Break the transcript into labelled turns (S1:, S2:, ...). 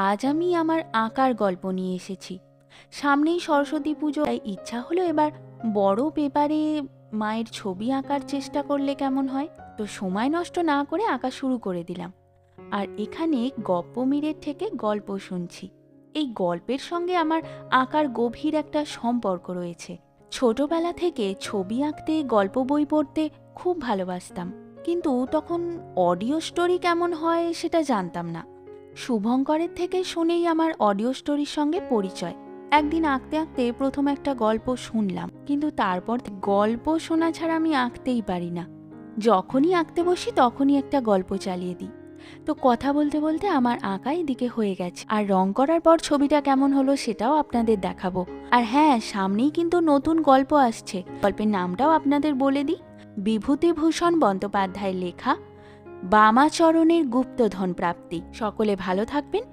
S1: আজ আমি আমার আঁকার গল্প নিয়ে এসেছি। সামনেই সরস্বতী পুজো, তাই ইচ্ছা হলো এবার বড় পেপারে মায়ের ছবি আঁকার চেষ্টা করলে কেমন হয়। তো সময় নষ্ট না করে আঁকা শুরু করে দিলাম। আর এখানে গপ্পমীরের থেকে গল্প শুনছি। এই গল্পের সঙ্গে আমার আঁকার গভীর একটা সম্পর্ক রয়েছে। ছোটবেলা থেকে ছবি আঁকতে, গল্প বই পড়তে খুব ভালোবাসতাম, কিন্তু তখন অডিও স্টোরি কেমন হয় সেটা জানতাম না। শুভঙ্করের থেকে শুনেই আমার অডিও স্টোরির সঙ্গে পরিচয়। একদিন আঁকতে আঁকতে প্রথম একটা গল্প শুনলাম, কিন্তু তারপর গল্প শোনা ছাড়া আমি আঁকতেই পারি না। যখনই আঁকতে বসি তখনই একটা গল্প চালিয়ে দিই। তো কথা বলতে বলতে আমার আঁকা এদিকে হয়ে গেছে, আর রং করার পর ছবিটা কেমন হলো সেটাও আপনাদের দেখাবো। আর হ্যাঁ, সামনেই কিন্তু নতুন গল্প আসছে। গল্পের নামটাও আপনাদের বলে দিই। বিভূতিভূষণ বন্দ্যোপাধ্যায়ের লেখা বামাচরণের গুপ্তধন প্রাপ্তি। সকলে ভালো থাকবেন।